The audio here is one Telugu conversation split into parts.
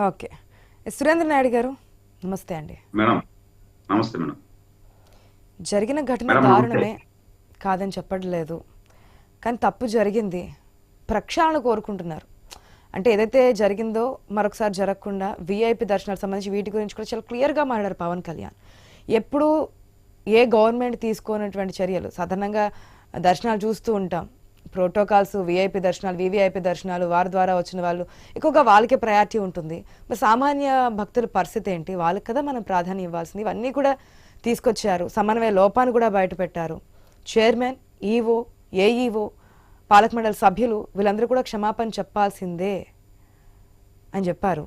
ఓకే. సురేంద్ర నాయుడు గారు నమస్తే అండి. మేడం నమస్తే మేడం. జరిగిన ఘటన మేడం దారుణమే కాదని చెప్పట్లేదు, కానీ తప్పు జరిగింది. ప్రక్షాళన కోరుకుంటున్నారు. అంటే ఏదైతే జరిగిందో మరొకసారి జరగకుండా విఐపి దర్శనాలకు సంబంధించి వీటి గురించి కూడా చాలా క్లియర్గా మాట్లాడారు పవన్ కళ్యాణ్. ఎప్పుడు ఏ గవర్నమెంట్ తీసుకోనటువంటి చర్యలు, సాధారణంగా దర్శనాలు చూస్తూ ఉంటాం, ప్రోటోకాల్స్, విఐపి దర్శనాలు, వివిఐపి దర్శనాలు, వారి ద్వారా వచ్చిన వాళ్ళు ఎక్కువగా వాళ్ళకే ప్రయారిటీ ఉంటుంది. మరి సామాన్య భక్తుల పరిస్థితి ఏంటి? వాళ్ళకి కదా మనం ప్రాధాన్యం ఇవ్వాల్సింది. ఇవన్నీ కూడా తీసుకొచ్చారు. సమన్వయ లోపాన్ని కూడా బయటపెట్టారు. చైర్మన్, ఈవో, ఏఈఓ, పాలక మండలి సభ్యులు వీళ్ళందరూ కూడా క్షమాపణ చెప్పాల్సిందే అని చెప్పారు.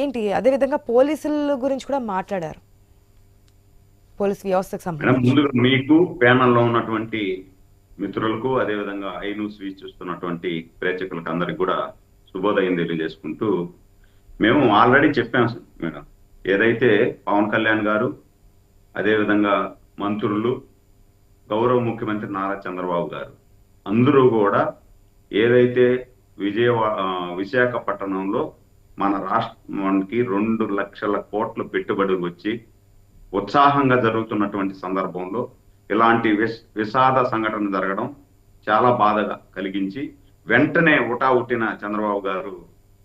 ఏంటి, అదేవిధంగా పోలీసుల గురించి కూడా మాట్లాడారు, పోలీస్ వ్యవస్థకు సంబంధించి. ముందుగా మీకు ప్యానల్లో ఉన్నటువంటి మిత్రులకు, అదేవిధంగా ఐ న్యూస్ చూస్తున్నటువంటి ప్రేక్షకులకు అందరికి కూడా శుభోదయం తెలియజేసుకుంటూ, మేము ఆల్రెడీ చెప్పాం మేడం, ఏదైతే పవన్ కళ్యాణ్ గారు, అదేవిధంగా మంత్రులు, గౌరవ ముఖ్యమంత్రి నారా చంద్రబాబు గారు అందరూ కూడా ఏదైతే విశాఖపట్నంలో మన రాష్ట్రానికి 2 లక్షల కోట్ల పెట్టుబడులు వచ్చి ఉత్సాహంగా జరుగుతున్నటువంటి సందర్భంలో ఇలాంటి విషాద సంఘటన జరగడం చాలా బాధగా కలిగించి, వెంటనే ఉటావుటిన చంద్రబాబు గారు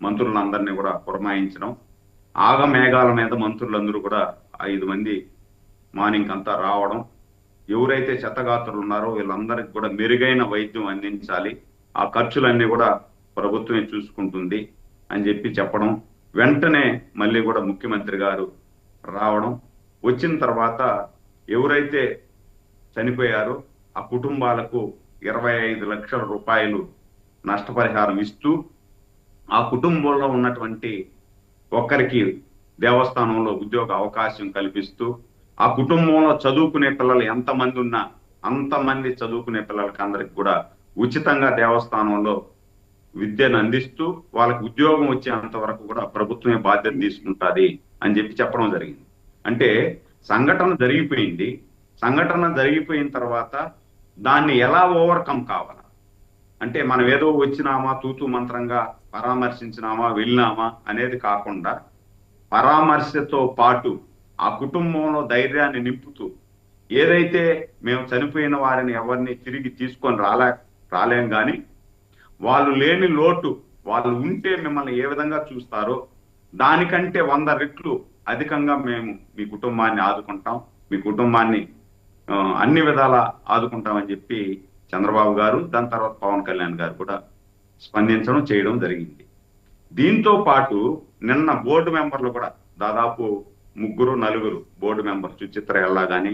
మంత్రులందరినీ కూడా పురమాయించడం, ఆగమేఘాల మీద మంత్రులందరూ కూడా 5 మంది మార్నింగ్ అంతా రావడం, ఎవరైతే చెత్తగాత్రులు ఉన్నారో వీళ్ళందరికీ కూడా మెరుగైన వైద్యం అందించాలి, ఆ ఖర్చులన్నీ కూడా ప్రభుత్వమే చూసుకుంటుంది అని చెప్పడం, వెంటనే మళ్ళీ కూడా ముఖ్యమంత్రి గారు రావడం, వచ్చిన తర్వాత ఎవరైతే చనిపోయారో ఆ కుటుంబాలకు 25 లక్షల రూపాయలు నష్టపరిహారం ఇస్తూ, ఆ కుటుంబంలో ఉన్నటువంటి ఒక్కరికి దేవస్థానంలో ఉద్యోగ అవకాశం కల్పిస్తూ, ఆ కుటుంబంలో చదువుకునే పిల్లలు ఎంతమంది ఉన్నా అంతమంది చదువుకునే పిల్లలకి అందరికి కూడా ఉచితంగా దేవస్థానంలో విద్యను అందిస్తూ వాళ్ళకి ఉద్యోగం వచ్చేంత వరకు కూడా ప్రభుత్వమే బాధ్యత తీసుకుంటుంది అని చెప్పడం జరిగింది. అంటే సంఘటన జరిగిపోయింది. సంఘటన జరిగిపోయిన తర్వాత దాన్ని ఎలా ఓవర్కమ్ కావాలా, అంటే మనం ఏదో వచ్చినామా తూతూ మంత్రంగా పరామర్శించినామా వెళ్ళినామా అనేది కాకుండా, పరామర్శతో పాటు ఆ కుటుంబంలో ధైర్యాన్ని నింపుతూ, ఏదైతే మేము చనిపోయిన వారిని ఎవరిని తిరిగి తీసుకొని రాలేం కానీ వాళ్ళు లేని లోటు, వాళ్ళు ఉంటే మిమ్మల్ని ఏ విధంగా చూస్తారో దానికంటే 100 రెట్లు అధికంగా మేము మీ కుటుంబాన్ని ఆదుకుంటాం, మీ కుటుంబాన్ని అన్ని విధాలా ఆదుకుంటామని చెప్పి చంద్రబాబు గారు, దాని తర్వాత పవన్ కళ్యాణ్ గారు కూడా స్పందించడం చేయడం జరిగింది. దీంతో పాటు నిన్న బోర్డు మెంబర్లు కూడా దాదాపు 3-4 బోర్డు మెంబర్స్, సుచిత్ర ఎల్లా గాని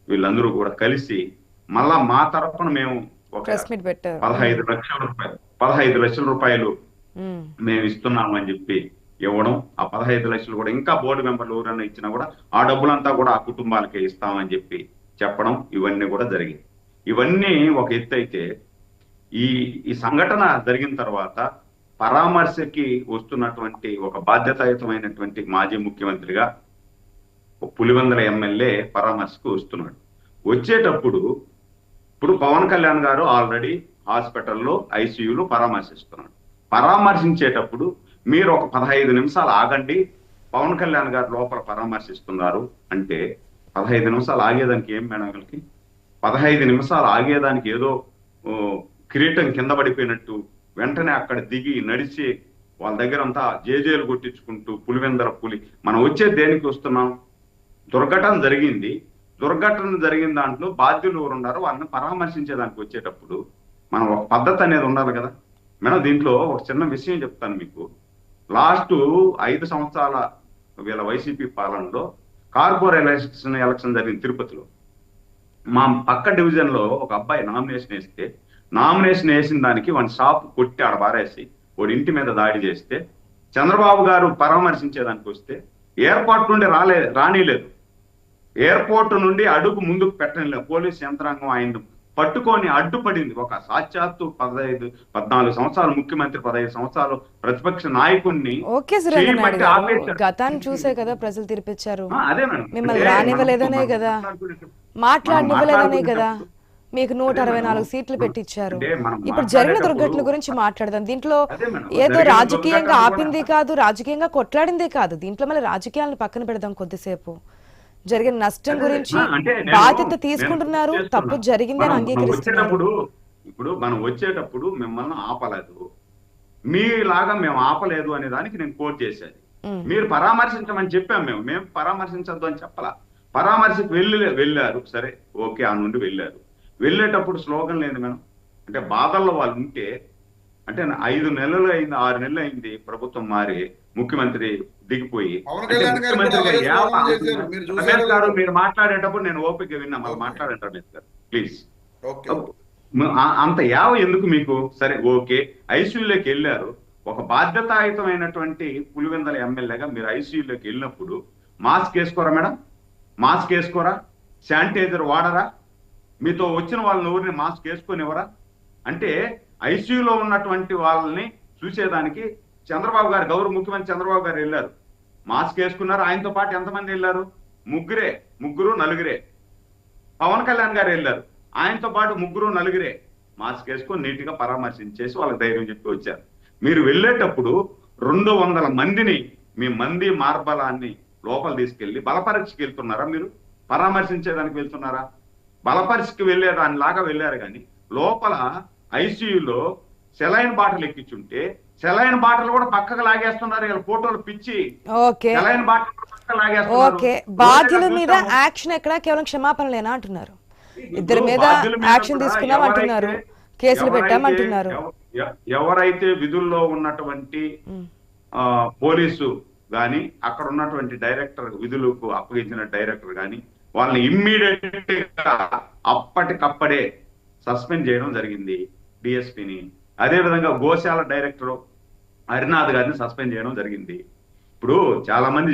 వీళ్ళందరూ కూడా కలిసి మళ్ళా మా తరఫున మేము ఒక 15 లక్షల రూపాయలు మేము ఇస్తున్నాము అని చెప్పి ఇవ్వడం, ఆ 15 లక్షలు కూడా ఇంకా బోర్డు మెంబర్లు ఎవరైనా ఇచ్చినా కూడా ఆ డబ్బులంతా కూడా ఆ కుటుంబాలకే ఇస్తామని చెప్పడం, ఇవన్నీ కూడా జరిగింది. ఇవన్నీ ఒక ఎత్తు అయితే, ఈ సంఘటన జరిగిన తర్వాత పరామర్శకి వస్తున్నటువంటి ఒక బాధ్యతాయుతమైనటువంటి మాజీ ముఖ్యమంత్రిగా పులివెందుల ఎమ్మెల్యే పరామర్శకు వస్తున్నాడు. వచ్చేటప్పుడు ఇప్పుడు పవన్ కళ్యాణ్ గారు ఆల్రెడీ హాస్పిటల్లో ఐసీయూలో పరామర్శిస్తున్నాడు. పరామర్శించేటప్పుడు మీరు ఒక 15 నిమిషాలు ఆగండి, పవన్ కళ్యాణ్ గారు లోపల పరామర్శిస్తున్నారు అంటే 15 నిమిషాలు ఆగేదానికి ఏం మేడం వీళ్ళకి? 15 నిమిషాలు ఆగేదానికి ఏదో కిరీటం కింద పడిపోయినట్టు వెంటనే అక్కడ దిగి నడిచి వాళ్ళ దగ్గర అంతా జేజేలు కొట్టించుకుంటూ పులివెందుల పులి, మనం వచ్చే దేనికి వస్తున్నాం? దుర్ఘటన జరిగింది. దుర్ఘటన జరిగిన దాంట్లో బాధ్యులు ఎవరు ఉన్నారో వాళ్ళని పరామర్శించేదానికి వచ్చేటప్పుడు మనం ఒక పద్ధతి అనేది ఉండాలి కదా మేడం. దీంట్లో ఒక చిన్న విషయం చెప్తాను మీకు. లాస్ట్ 5 సంవత్సరాల వీళ్ళ వైసీపీ పాలనలో కార్పొరేషన్ ఎలక్షన్ జరిగింది తిరుపతిలో. మా పక్క డివిజన్ లో ఒక అబ్బాయి నామినేషన్ వేస్తే, నామినేషన్ వేసిన దానికి వాడి షాప్ కొట్టి ఆడ బారేసి వాడి ఇంటి మీద దాడి చేస్తే, చంద్రబాబు గారు పరామర్శించేదానికి వస్తే ఎయిర్పోర్ట్ నుండి రానిలేదు, ఎయిర్పోర్ట్ నుండి అడుగు ముందుకు పెట్టలేదు. పోలీస్ యంత్రాంగం ఆయన పట్టుకొని అడ్డుపడింది. ఒక సాక్షాత్తు 14 సంవత్సరాలు ముఖ్యమంత్రి, 15 సంవత్సరాలు ప్రతిపక్ష నాయకుడిని గతాన్ని చూసే కదా ప్రజలు తీర్పిచ్చారు. అదే మేడం, మిమ్మల్ని రానివ్వలేదనే కదా, మాట్లాడనివ్వలేదనే కదా. మీకు 164 సీట్లు పెట్టించారు. అంటే మనం ఇప్పుడు జరిగిన మాట్లాడేటప్పుడు దుర్ఘటన గురించి మాట్లాడదాం. దీంట్లో అదే మేడం, ఏదో జరిగిన రాజకీయంగా దుర్ఘటన ఆపింది కాదు, రాజకీయంగా కొట్లాడిందే కాదు. దీంట్లో మళ్ళీ రాజకీయాలను పక్కన పెడదాం కొద్దిసేపు. జరిగిన నష్టం గురించి అంటే బాధ్యత తీసుకుంటున్నారు, తప్పు జరిగింది అని అంగీకరిస్తున్నారు. ఇప్పుడు మనం వచ్చేటప్పుడు మిమ్మల్ని ఆపలేదు, మీలాగా మేము ఆపలేదు అనే దానికి నేను కోట్ చేసేది. మీరు పరామర్శించమని చెప్పాం, మేము పరామర్శించద్దు అని చెప్పలా. పరామర్శకు వెళ్ళారు, సరే ఓకే, ఆ నుండి వెళ్ళారు. వెళ్ళేటప్పుడు స్లోగన్ లేదు మేడం. అంటే బాధల్లో వాళ్ళు ఉంటే, అంటే 5 నెలలు అయింది, 6 నెలలు అయింది ప్రభుత్వం మారి, ముఖ్యమంత్రి దిగిపోయి, రమేష్ గారు మీరు మాట్లాడేటప్పుడు నేను ఓపిక విన్నా, మళ్ళీ మాట్లాడండి రమేష్ గారు ప్లీజ్. అంత యావ ఎందుకు మీకు? సరే ఓకే, ఐసీయూలోకి వెళ్ళారు, ఒక బాధ్యతాయుతమైనటువంటి పులివెందల ఎమ్మెల్యేగా మీరు ఐసీయూలోకి వెళ్ళినప్పుడు మాస్క్ వేసుకోరా మేడం? మాస్క్ వేసుకోరా? శానిటైజర్ వాడరా? మీతో వచ్చిన వాళ్ళని ఎవరిని మాస్క్ వేసుకొనివ్వరా? అంటే ఐసీయూలో ఉన్నటువంటి వాళ్ళని చూసేదానికి చంద్రబాబు గారు, గౌరవ ముఖ్యమంత్రి చంద్రబాబు గారు వెళ్ళారు, మాస్క్ వేసుకున్నారు. ఆయనతో పాటు ఎంతమంది వెళ్ళారు? ముగ్గురు నలుగురే. పవన్ కళ్యాణ్ గారు వెళ్ళారు, ఆయనతో పాటు 3-4 మాస్క్ వేసుకొని నీట్ గా పరామర్శించేసి వాళ్ళకి ధైర్యం చెప్పి వచ్చారు. మీరు వెళ్ళేటప్పుడు 200 మందిని, మీ మంది మార్బలాన్ని లోపల తీసుకెళ్లి బలపరీక్షకి వెళ్తున్నారా? మీరు పరామర్శించేదానికి వెళ్తున్నారా? బలపరీక్షకి వెళ్ళేదానిలాగా వెళ్ళారు. కానీ లోపల ఐసీయూలో సెలైన్ బాటలు ఎక్కించుంటే సెలైన్ బాటలు కూడా పక్కకు లాగేస్తున్నారు. ఇలా ఫోటోలు పిచ్చి సెలైన్ బాటలు పక్కకు లాగేస్తున్నారు. బాధ్యుల మీద యాక్షన్ ఎక్కడ? కేవలం క్షమాపణలేనా అంటున్నారు? ఇద్దరి మీద యాక్షన్ తీసుకున్నాం అంటున్నారు, కేసులు పెట్టామంటున్నారు. ఎవరైతే విధుల్లో ఉన్నటువంటి పోలీసు గాని, అక్కడ ఉన్నటువంటి డైరెక్టర్, విధులకు అప్పగించిన డైరెక్టర్ గాని, వాళ్ళని ఇమ్మీడియట్ గా అప్పటికప్పుడే సస్పెండ్ చేయడం జరిగింది డిఎస్పీని. అదేవిధంగా గోశాల డైరెక్టర్ హరినాథ్ గారిని సస్పెండ్ చేయడం జరిగింది. ఇప్పుడు చాలా మంది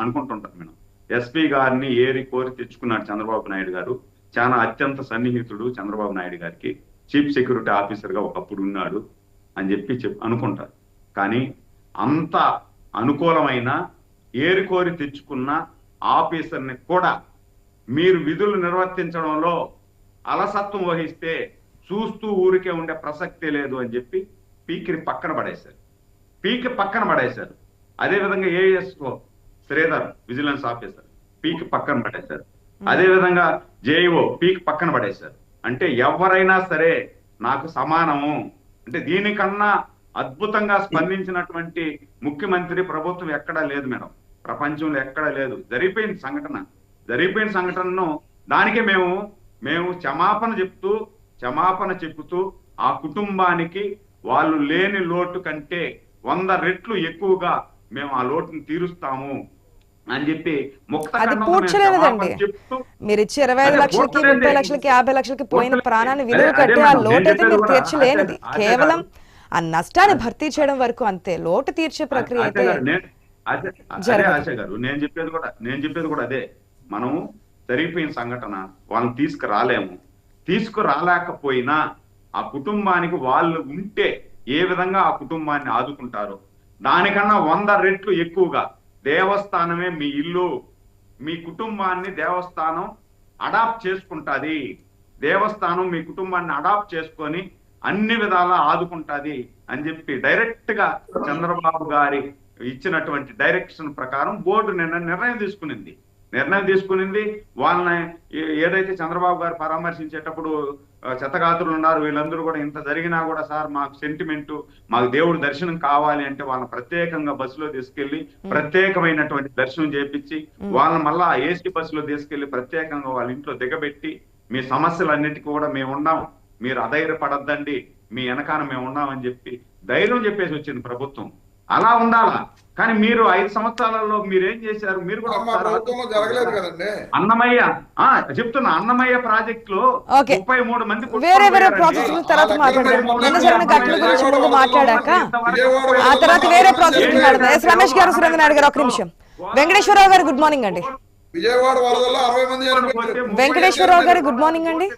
అనుకుంటుంటారు మేడం, ఎస్పీ గారిని ఏరి కోరి తెచ్చుకున్నాడు చంద్రబాబు నాయుడు గారు, చాలా అత్యంత సన్నిహితుడు చంద్రబాబు నాయుడు గారికి, చీఫ్ సెక్యూరిటీ ఆఫీసర్ గా ఒకప్పుడు ఉన్నాడు అని చెప్పి అనుకుంటారు. కానీ అంత అనుకూలమైన ఏరుకోరి తెచ్చుకున్న ఆఫీసర్ని కూడా మీరు విధులు నిర్వర్తించడంలో అలసత్వం వహిస్తే చూస్తూ ఊరికే ఉండే ప్రసక్తే లేదు అని చెప్పి పీకి పక్కన పడేశారు. అదేవిధంగా ఏఎస్ఓ శ్రీధర్ విజిలెన్స్ ఆఫీసర్ పీకి పక్కన పడేశారు. అదేవిధంగా జేఈఓ పీకి పక్కన పడేశారు. అంటే ఎవరైనా సరే నాకు సమానము అంటే దీనికన్నా అద్భుతంగా స్పందించినటువంటి ముఖ్యమంత్రి ప్రభుత్వం ఎక్కడా లేదు మేడం, ప్రపంచంలో ఎక్కడా లేదు. జరిగిపోయిన సంఘటనను దానికే మేము క్షమాపణ చెప్తూ ఆ కుటుంబానికి వాళ్ళు లేని లోటు కంటే 100 రెట్లు ఎక్కువగా మేము ఆ లోటును తీరుస్తాము అని చెప్పి అది పూడ్చలేదండి. మీరు ఇచ్చే 25 లక్షలకి 30 లక్షలకి 50 లక్షలకి పోయిన ప్రాణాన్ని విలువ కట్టి ఆ లోటు అయితే మీరు తీర్చలేనిది. కేవలం ఆ నష్టాన్ని భర్తీ చేయడం వరకు అంతే. లోటు తీర్చే ప్రక్రియ అయితే ఆశ గారు నేను చెప్పేది కూడా అదే. మనము జరిగిపోయిన సంఘటన వాళ్ళని తీసుకురాలేకపోయినా ఆ కుటుంబానికి వాళ్ళు ఉంటే ఏ విధంగా ఆ కుటుంబాన్ని ఆదుకుంటారో దానికన్నా 100 రెట్లు ఎక్కువగా దేవస్థానమే మీ ఇల్లు, మీ కుటుంబాన్ని దేవస్థానం అడాప్ట్ చేసుకుంటాది. దేవస్థానం మీ కుటుంబాన్ని అడాప్ట్ చేసుకొని అన్ని విధాలా ఆదుకుంటాది అని చెప్పి డైరెక్ట్ గా చంద్రబాబు గారి ఇచ్చినటువంటి డైరెక్షన్ ప్రకారం బోర్డు నిర్ణయం తీసుకునింది. వాళ్ళని ఏదైతే చంద్రబాబు గారు పరామర్శించేటప్పుడు శతగాత్రులు ఉన్నారు, వీళ్ళందరూ కూడా ఇంత జరిగినా కూడా సార్ మాకు సెంటిమెంట్, మాకు దేవుడు దర్శనం కావాలి అంటే వాళ్ళని ప్రత్యేకంగా బస్సులో తీసుకెళ్లి ప్రత్యేకమైనటువంటి దర్శనం చేపించి వాళ్ళని మళ్ళా ఏసీ బస్సులో తీసుకెళ్లి ప్రత్యేకంగా వాళ్ళ ఇంట్లో దిగబెట్టి మీ సమస్యలన్నిటికీ కూడా మేము ఉన్నాం, మీరు అధైర్యపడద్దండి, మీ వెనకాల మేము ఉన్నామని చెప్పి ధైర్యం చెప్పేసి వచ్చింది ప్రభుత్వం. అలా ఉండాలా. కానీ మీరు 5 సంవత్సరాలలో మీరేం చేశారు? మీరు కూడా అన్నమయ్య ప్రాజెక్ట్ లో 33 మంది వేరే ప్రాసెస్ తర్వాత మాట్లాడాక ఆ తర్వాత వేరే ప్రాసెస్ రమేష్ గారు, సురేంద్ర నాయుడు గారు, ఒక నిమిషం. వెంకటేశ్వరరావు గారు గుడ్ మార్నింగ్ అండి. విజయవాడ వరదల్లో 60 మంది. వెంకటేశ్వరరావు గారు గుడ్ మార్నింగ్ అండి.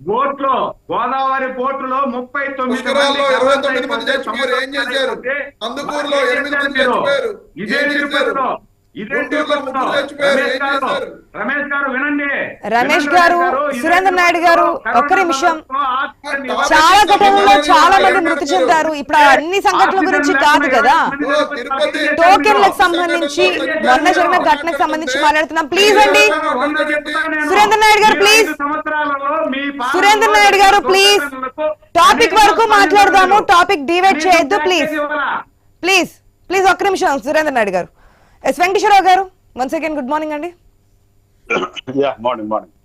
బోట్లో గోదావరి బోట్లో 29 మంది చచ్చిపోయారు. ఏం చేశారు? అందుకూరులో 8 మంది చచ్చిపోయారు. ఇదే తిరుపతిలో ఇదేంటి గుంటూరులో ముగ్గురు చచ్చిపోయారు, ఏం చేశారు? రమేష్ గారు వినండి. రమేష్ వినండి గారు, ఇదేంటి సురేంద్ర నాయుడు గారు, కరోనా ఒక్క నిమిషం. సందర్భంలో చాలా ఘటనల్లో చాలా మంది మృతి చెందారు. ఇప్పుడు ఆ అన్ని సంఘటనల గురించి కాదు కదా, టోకెన్లకు సంబంధించి మొన్న జరిగిన ఘటనకు సంబంధించి మాట్లాడుతున్నాం. ప్లీజ్ అండి సురేంద్ర నాయుడు గారు, ప్లీజ్. సురేంద్ర నాయుడు గారు, ప్లీజ్ టాపిక్ వరకు మాట్లాడదాము, టాపిక్ డివైడ్ చేయొద్దు ప్లీజ్. ప్లీజ్ ప్లీజ్ ఒక్క నిమిషం సురేంద్ర నాయుడు గారు. ఎస్ వెంకటేశ్వరరావు గారు, వన్స్ అగైన్ గుడ్ మార్నింగ్ అండి. మార్నింగ్